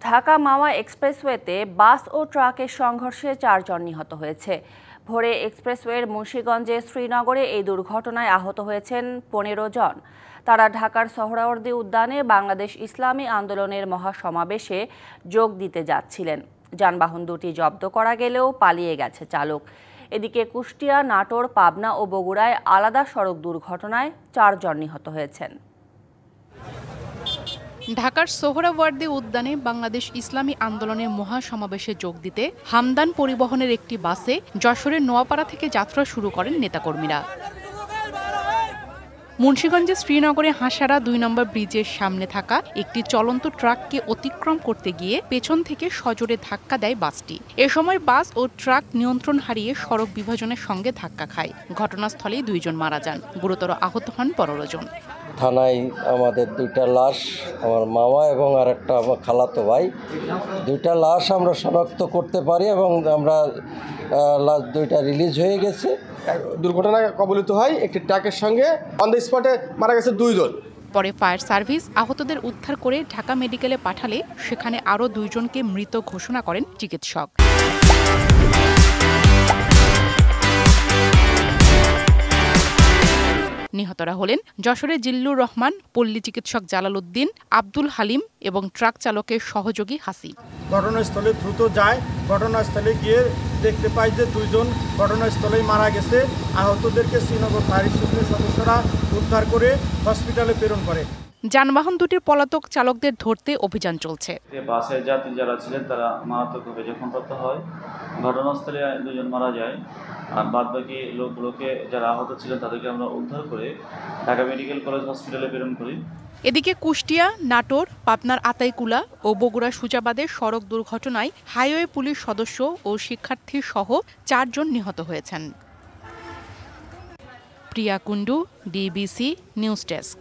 ঢাকা মাওয়া এক্সপ্রেসওয়েতে বাস ও ট্রাকের সংঘর্ষে 4 জন নিহত হয়েছে। ভোরে এক্সপ্রেসওয়ের মুন্সিগঞ্জে শ্রীনগরে এই দুর্ঘটনায় আহত হয়েছেন 15 জন। তারা ঢাকার সোহরাওয়ার্দী উদ্যানে বাংলাদেশ ইসলামী আন্দোলনের মহাসমাবেশে যোগ দিতে যাচ্ছিলেন। যানবাহন দুটি জব্দ করা গেলেও পালিয়ে গেছে চালক। এদিকে কুষ্টিয়া, নাটোর, পাবনা ও বগুড়ায় আলাদা সড়ক দুর্ঘটনায় 4 জন নিহত হয়েছেন। ঢাকার সোহরাওয়ার্দী উদ্যানে বাংলাদেশ ইসলামী আন্দোলনের মহাসমাবেশে যোগ দিতে হামদান পরিবহনের একটি বাসে যশোরের নোয়াপাড়া থেকে যাত্রা শুরু করেন নেতাকর্মীরা। মুন্সিগঞ্জের শ্রীনগরে হাসারা 2 নম্বর ব্রিজের সামনে থাকা একটি চলন্ত ট্রাককে অতিক্রম করতে গিয়ে পেছন থেকে সজোরে ধাক্কা দেয় বাসটি। এ সময় বাস ও ট্রাক নিয়ন্ত্রণ হারিয়ে সড়ক বিভাজনের সঙ্গে ধাক্কা খায়। ঘটনাস্থলেই 2 জন মারা যান, গুরুতর আহত হন 15 জন। থানায় আমাদের 2টা লাশ, আমার মামা এবং আরেকটা আমার খালাতো ভাই, 2টা লাশ আমরা শনাক্ত করতে পারি এবং আমরা লাশ 2টা রিলিজ হয়ে গেছে। দুর্ঘটনায় কবলিত হয় একটি ট্রাকের সঙ্গে, অন দ্য স্পটে মারা গেছে 2 জন। পরে ফায়ার সার্ভিস আহতদের উদ্ধার করে ঢাকা মেডিকেলে পাঠালে সেখানে আরও 2 জনকে মৃত ঘোষণা করেন চিকিৎসক। নিহতরা হলেন যশোরের জিল্লুর রহমান, পল্লী চিকিৎসক জালাল উদ্দিন, আব্দুল হালিম এবং ট্রাক চালকের সহযোগী হাসি। ঘটনাস্থলে দ্রুত যায়, ঘটনাস্থলে গিয়ে দেখতে পাই যে 2 জন ঘটনাস্থলেই মারা গেছে। আহতদেরকে শ্রীনগর ফায়ার স্টেশনের সদস্যরা উদ্ধার করে হসপিটালে প্রেরণ করে। যানবাহন দুটির পলাতক চালকদের ধরতে অভিযান চলছে। বাসের যাত্রী যারা ছিলেন তারা মারাত্মকভাবে জখমপ্রাপ্ত হয়। ঘটনাস্থলে 2 জন মারা যায়, আর বাদবাকি লোকগুলোকে যারা আহত ছিলেন তাদেরকে আমরা উদ্ধার করে ঢাকা মেডিকেল কলেজ হসপিটালে প্রেরণ করি। এদিকে কুষ্টিয়া, নাটোর, পাবনার আতাইকুলা ও বগুড়া সুজাবাদের সড়ক দুর্ঘটনায় হাইওয়ে পুলিশ সদস্য ও শিক্ষার্থী সহ 4 জন নিহত হয়েছেন। প্রিয়া কুন্ডু, ডিবিসি নিউজ ডেস্ক।